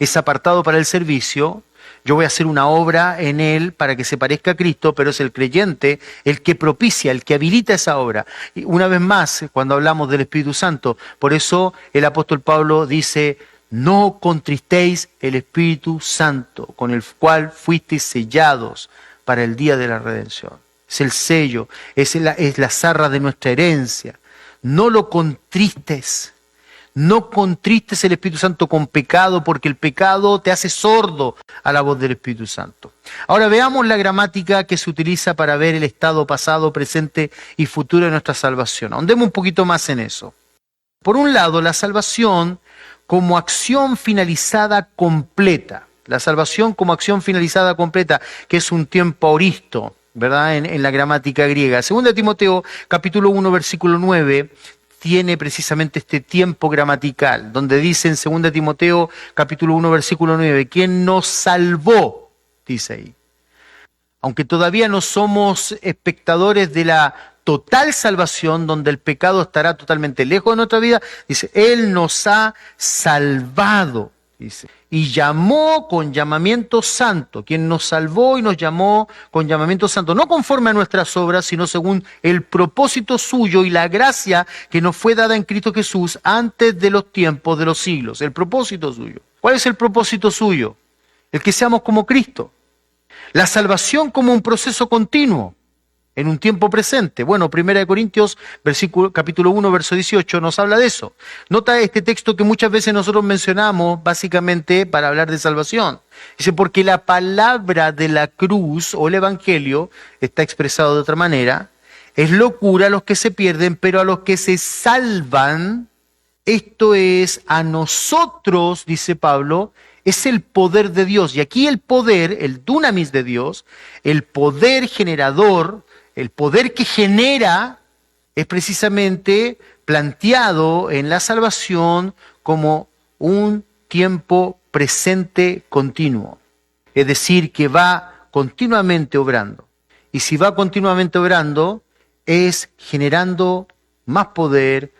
S2: es apartado para el servicio, yo voy a hacer una obra en él para que se parezca a Cristo, pero es el creyente el que propicia, el que habilita esa obra. Y una vez más, cuando hablamos del Espíritu Santo, por eso el apóstol Pablo dice, no contristéis el Espíritu Santo, con el cual fuisteis sellados para el día de la redención. Es el sello, es la zarra de nuestra herencia. No lo contristes. No contristes el Espíritu Santo con pecado, porque el pecado te hace sordo a la voz del Espíritu Santo. Ahora veamos la gramática que se utiliza para ver el estado pasado, presente y futuro de nuestra salvación. Ahondemos un poquito más en eso. Por un lado, la salvación como acción finalizada completa. La salvación como acción finalizada completa, que es un tiempo aoristo, ¿verdad? En la gramática griega. Segunda de Timoteo, capítulo 1, versículo 9, tiene precisamente este tiempo gramatical, donde dice en 2 Timoteo, capítulo 1, versículo 9, ¿quién nos salvó? Dice ahí. Aunque todavía no somos espectadores de la total salvación, donde el pecado estará totalmente lejos de nuestra vida, dice, Él nos ha salvado, dice, y llamó con llamamiento santo, quien nos salvó y nos llamó con llamamiento santo, no conforme a nuestras obras, sino según el propósito suyo y la gracia que nos fue dada en Cristo Jesús antes de los tiempos de los siglos, el propósito suyo. ¿Cuál es el propósito suyo? El que seamos como Cristo. La salvación como un proceso continuo, en un tiempo presente. Bueno, 1 Corintios, capítulo 1, verso 18, nos habla de eso. Nota este texto que muchas veces nosotros mencionamos, básicamente, para hablar de salvación. Dice, porque la palabra de la cruz, o el evangelio, está expresado de otra manera, es locura a los que se pierden, pero a los que se salvan, esto es, a nosotros, dice Pablo, es el poder de Dios. Y aquí el poder, el dunamis de Dios, el poder generador, el poder que genera, es precisamente planteado en la salvación como un tiempo presente continuo. Es decir, que va continuamente obrando. Y si va continuamente obrando, es generando más poder,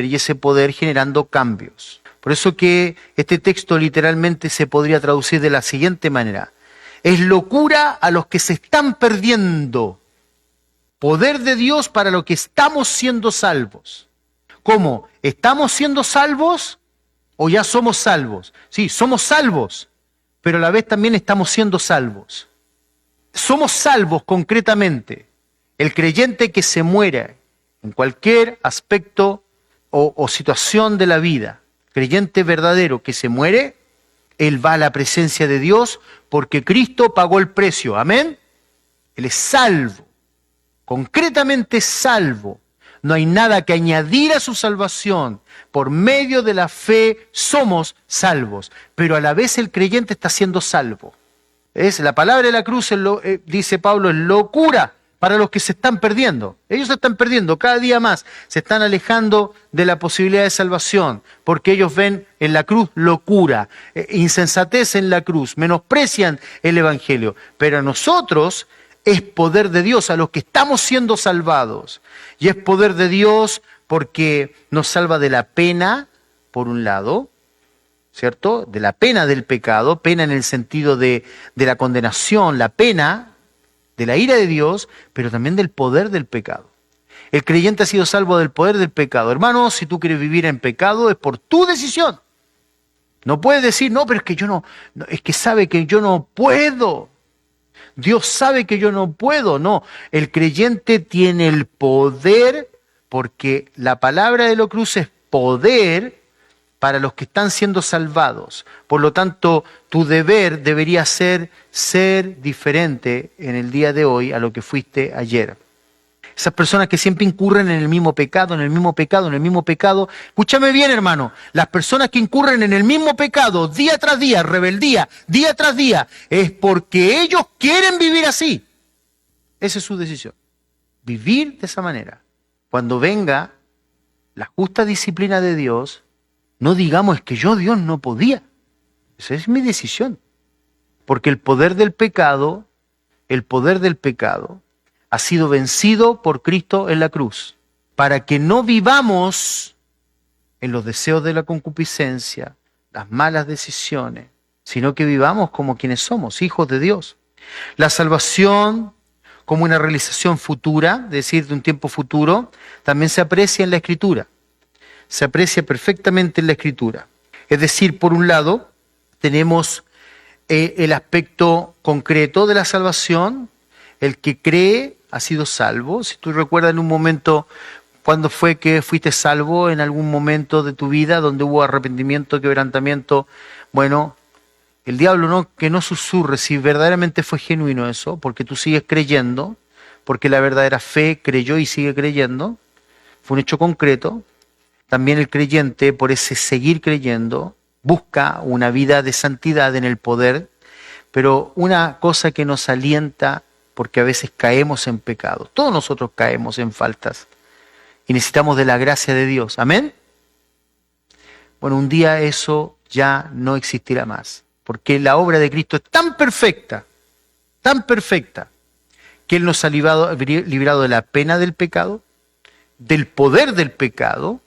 S2: y ese poder generando cambios. Por eso que este texto literalmente se podría traducir de la siguiente manera. Es locura a los que se están perdiendo. Poder de Dios para los que estamos siendo salvos. ¿Cómo? ¿Estamos siendo salvos o ya somos salvos? Sí, somos salvos, pero a la vez también estamos siendo salvos. Somos salvos concretamente. El creyente que se muere en cualquier aspecto o situación de la vida, creyente verdadero que se muere, él va a la presencia de Dios porque Cristo pagó el precio. Amén. Él es salvo, concretamente salvo. No hay nada que añadir a su salvación. Por medio de la fe somos salvos, pero a la vez el creyente está siendo salvo. Es la palabra de la cruz, dice Pablo, es locura para los que se están perdiendo. Ellos se están perdiendo cada día más, se están alejando de la posibilidad de salvación, porque ellos ven en la cruz locura, insensatez en la cruz, menosprecian el Evangelio. Pero a nosotros es poder de Dios, a los que estamos siendo salvados. Y es poder de Dios porque nos salva de la pena, por un lado, ¿cierto? De la pena del pecado, pena en el sentido de la condenación, la pena de la ira de Dios, pero también del poder del pecado. El creyente ha sido salvo del poder del pecado. Hermano, si tú quieres vivir en pecado, es por tu decisión. No puedes decir, no, pero es que yo no, es que sabe que yo no puedo. Dios sabe que yo no puedo. No, el creyente tiene el poder, porque la palabra de la cruz es poder para los que están siendo salvados. Por lo tanto, tu deber debería ser diferente en el día de hoy a lo que fuiste ayer. Esas personas que siempre incurren en el mismo pecado, en el mismo pecado, en el mismo pecado. Escúchame bien, hermano. Las personas que incurren en el mismo pecado día tras día, rebeldía, día tras día, es porque ellos quieren vivir así. Esa es su decisión. Vivir de esa manera. Cuando venga la justa disciplina de Dios, no digamos, es que Dios no podía. Esa es mi decisión. Porque el poder del pecado ha sido vencido por Cristo en la cruz, para que no vivamos en los deseos de la concupiscencia, las malas decisiones, sino que vivamos como quienes somos, hijos de Dios. La salvación como una realización futura, es decir, de un tiempo futuro, también se aprecia en la Escritura. Se aprecia perfectamente en la Escritura. Es decir, por un lado, tenemos el aspecto concreto de la salvación. El que cree ha sido salvo. Si tú recuerdas en un momento, ¿cuándo fue que fuiste salvo? En algún momento de tu vida donde hubo arrepentimiento, quebrantamiento. Bueno, el diablo que no susurre si verdaderamente fue genuino eso, porque tú sigues creyendo, porque la verdadera fe creyó y sigue creyendo. Fue un hecho concreto. También el creyente, por ese seguir creyendo, busca una vida de santidad en el poder, pero una cosa que nos alienta, porque a veces caemos en pecado. Todos nosotros caemos en faltas y necesitamos de la gracia de Dios. ¿Amén? Bueno, un día eso ya no existirá más, porque la obra de Cristo es tan perfecta, que Él nos ha librado de la pena del pecado, del poder del pecado.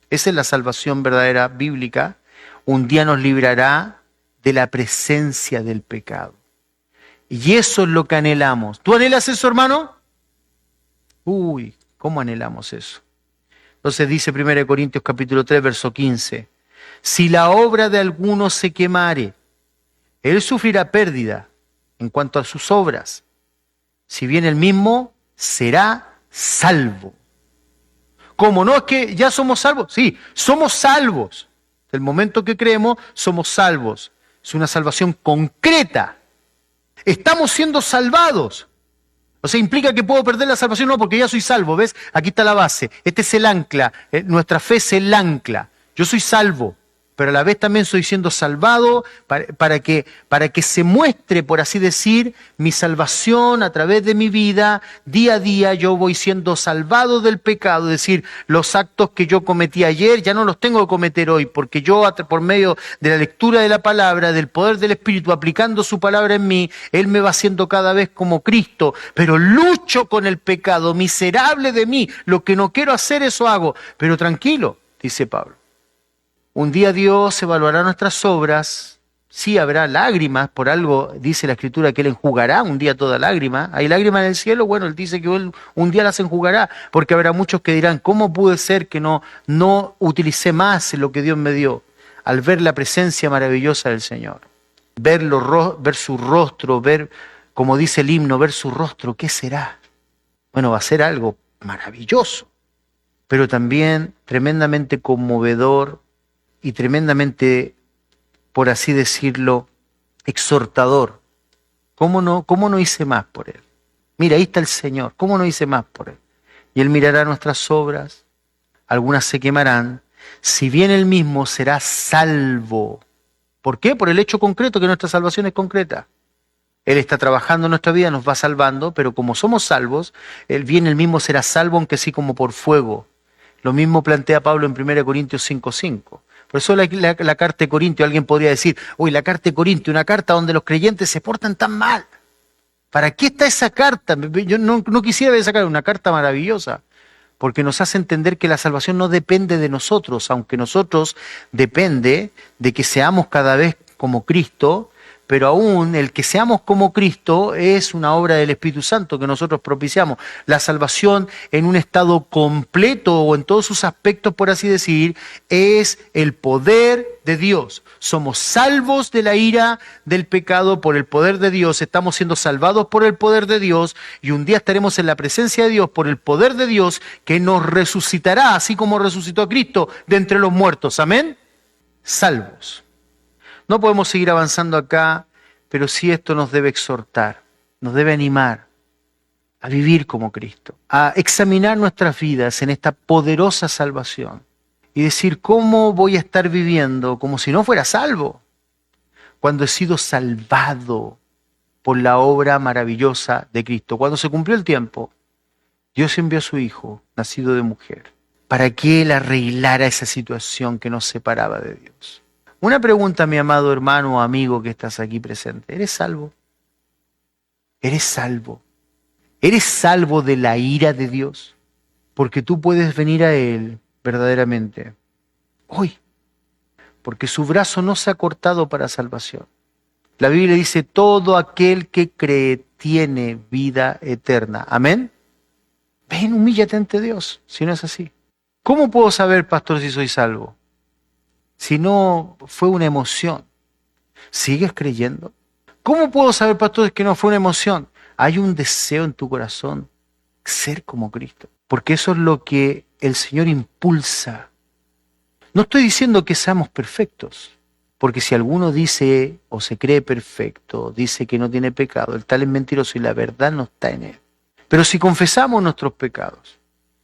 S2: Esa es la salvación verdadera bíblica. Un día nos librará de la presencia del pecado. Y eso es lo que anhelamos. ¿Tú anhelas eso, hermano? Uy, ¿cómo anhelamos eso? Entonces dice 1 Corintios capítulo 3, verso 15. Si la obra de alguno se quemare, él sufrirá pérdida en cuanto a sus obras. Si bien él mismo será salvo. ¿Cómo? ¿No es que ya somos salvos? Sí, somos salvos. Del momento que creemos, somos salvos. Es una salvación concreta. Estamos siendo salvados. O sea, ¿implica que puedo perder la salvación? No, porque ya soy salvo, ¿ves? Aquí está la base. Este es el ancla. Nuestra fe es el ancla. Yo soy salvo, pero a la vez también estoy siendo salvado para que se muestre, por así decir, mi salvación a través de mi vida. Día a día yo voy siendo salvado del pecado, es decir, los actos que yo cometí ayer ya no los tengo que cometer hoy, porque yo por medio de la lectura de la palabra, del poder del Espíritu, aplicando su palabra en mí, Él me va haciendo cada vez como Cristo, pero lucho con el pecado, miserable de mí, lo que no quiero hacer eso hago, pero tranquilo, dice Pablo. Un día Dios evaluará nuestras obras. Sí habrá lágrimas, por algo dice la Escritura que Él enjugará un día toda lágrima. ¿Hay lágrimas en el cielo? Bueno, Él dice que Él un día las enjugará, porque habrá muchos que dirán, ¿cómo pude ser que no utilicé más lo que Dios me dio? Al ver la presencia maravillosa del Señor, ver su rostro, ver, como dice el himno, ver su rostro, ¿qué será? Bueno, va a ser algo maravilloso, pero también tremendamente conmovedor y tremendamente, por así decirlo, exhortador. ¿Cómo no hice más por Él? Mira, ahí está el Señor, ¿cómo no hice más por Él? Y Él mirará nuestras obras, algunas se quemarán, si bien Él mismo será salvo. ¿Por qué? Por el hecho concreto que nuestra salvación es concreta. Él está trabajando en nuestra vida, nos va salvando, pero como somos salvos, Él mismo será salvo, aunque sí como por fuego. Lo mismo plantea Pablo en 1 Corintios 5:5. Por eso la carta de Corintios, alguien podría decir, uy, la carta de Corintios, una carta donde los creyentes se portan tan mal. ¿Para qué está esa carta? Yo no quisiera ver esa carta, una carta maravillosa, porque nos hace entender que la salvación no depende de nosotros, aunque nosotros depende de que seamos cada vez como Cristo, pero aún el que seamos como Cristo es una obra del Espíritu Santo que nosotros propiciamos. La salvación en un estado completo o en todos sus aspectos, por así decir, es el poder de Dios. Somos salvos de la ira del pecado por el poder de Dios, estamos siendo salvados por el poder de Dios y un día estaremos en la presencia de Dios por el poder de Dios que nos resucitará, así como resucitó a Cristo de entre los muertos. Amén. Salvos. No podemos seguir avanzando acá, pero sí esto nos debe exhortar, nos debe animar a vivir como Cristo, a examinar nuestras vidas en esta poderosa salvación y decir, ¿cómo voy a estar viviendo como si no fuera salvo? Cuando he sido salvado por la obra maravillosa de Cristo. Cuando se cumplió el tiempo, Dios envió a su Hijo, nacido de mujer, para que Él arreglara esa situación que nos separaba de Dios. Una pregunta, mi amado hermano o amigo que estás aquí presente. ¿Eres salvo? ¿Eres salvo? ¿Eres salvo de la ira de Dios? Porque tú puedes venir a Él verdaderamente hoy, porque su brazo no se ha cortado para salvación. La Biblia dice, todo aquel que cree tiene vida eterna. ¿Amén? Ven, humíllate ante Dios, si no es así. ¿Cómo puedo saber, pastor, si soy salvo? Si no fue una emoción, ¿sigues creyendo? ¿Cómo puedo saber, pastor, que no fue una emoción? Hay un deseo en tu corazón, ser como Cristo, porque eso es lo que el Señor impulsa. No estoy diciendo que seamos perfectos, porque si alguno dice o se cree perfecto, dice que no tiene pecado, el tal es mentiroso y la verdad no está en él. Pero si confesamos nuestros pecados,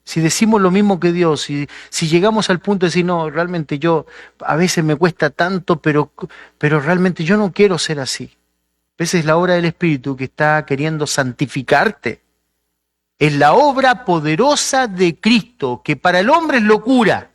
S2: si decimos lo mismo que Dios, si llegamos al punto de decir, no, realmente yo, a veces me cuesta tanto, pero realmente yo no quiero ser así. A veces es la obra del Espíritu que está queriendo santificarte. Es la obra poderosa de Cristo, que para el hombre es locura,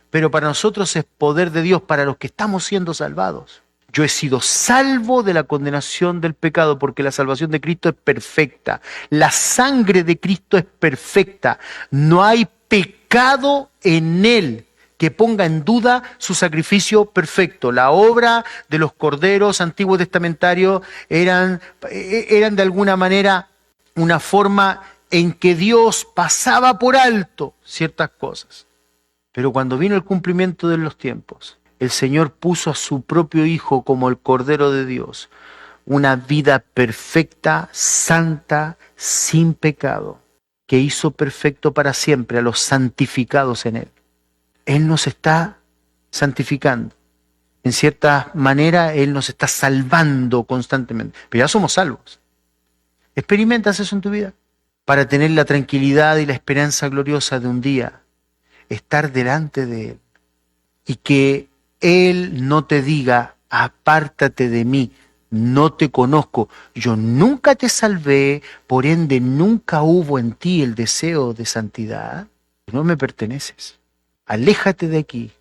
S2: pero para nosotros es poder de Dios, para los que estamos siendo salvados. Yo he sido salvo de la condenación del pecado porque la salvación de Cristo es perfecta. La sangre de Cristo es perfecta. No hay pecado en Él que ponga en duda su sacrificio perfecto. La obra de los corderos antiguos testamentarios eran de alguna manera una forma en que Dios pasaba por alto ciertas cosas. Pero cuando vino el cumplimiento de los tiempos, el Señor puso a su propio Hijo como el Cordero de Dios, una vida perfecta, santa, sin pecado, que hizo perfecto para siempre a los santificados en Él. Él nos está santificando. En cierta manera, Él nos está salvando constantemente. Pero ya somos salvos. ¿Experimentas eso en tu vida? Para tener la tranquilidad y la esperanza gloriosa de un día estar delante de Él y que Él no te diga, apártate de mí, no te conozco, yo nunca te salvé, por ende nunca hubo en ti el deseo de santidad, no me perteneces, aléjate de aquí,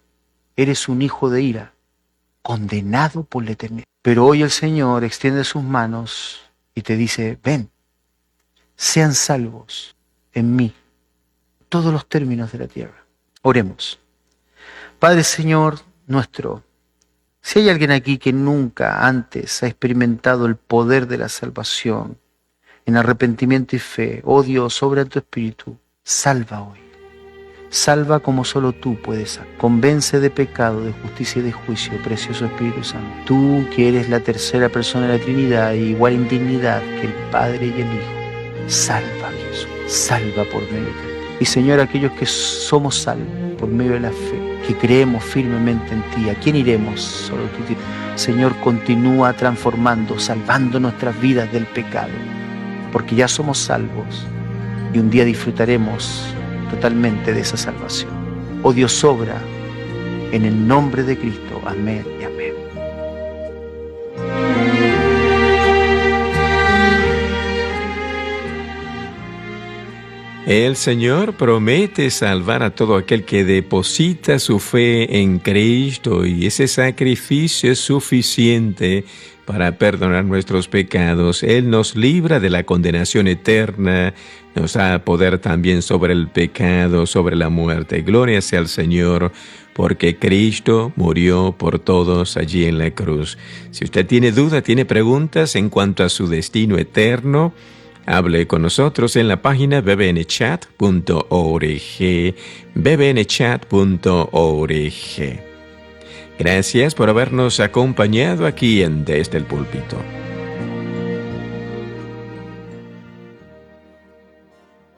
S2: eres un hijo de ira, condenado por la eternidad. Pero hoy el Señor extiende sus manos y te dice, ven, sean salvos en mí, todos los términos de la tierra. Oremos. Padre Señor, nuestro. Si hay alguien aquí que nunca antes ha experimentado el poder de la salvación, en arrepentimiento y fe, oh Dios, obra en tu espíritu, salva hoy. Salva como solo tú puedes. Convence de pecado, de justicia y de juicio, precioso Espíritu Santo. Tú que eres la tercera persona de la Trinidad y igual en dignidad que el Padre y el Hijo. Salva, Jesús. Salva por medio de ti. Y Señor, aquellos que somos salvos por medio de la fe, que creemos firmemente en ti, ¿a quién iremos? Solo tú. Señor, continúa transformando, salvando nuestras vidas del pecado, porque ya somos salvos y un día disfrutaremos totalmente de esa salvación. Oh Dios, obra en el nombre de Cristo. Amén y amén.
S1: El Señor promete salvar a todo aquel que deposita su fe en Cristo, y ese sacrificio es suficiente para perdonar nuestros pecados. Él nos libra de la condenación eterna, nos da poder también sobre el pecado, sobre la muerte. Gloria sea al Señor, porque Cristo murió por todos allí en la cruz. Si usted tiene duda, tiene preguntas en cuanto a su destino eterno, hable con nosotros en la página bbnchat.org, bbnchat.org. Gracias por habernos acompañado aquí en Desde el Púlpito.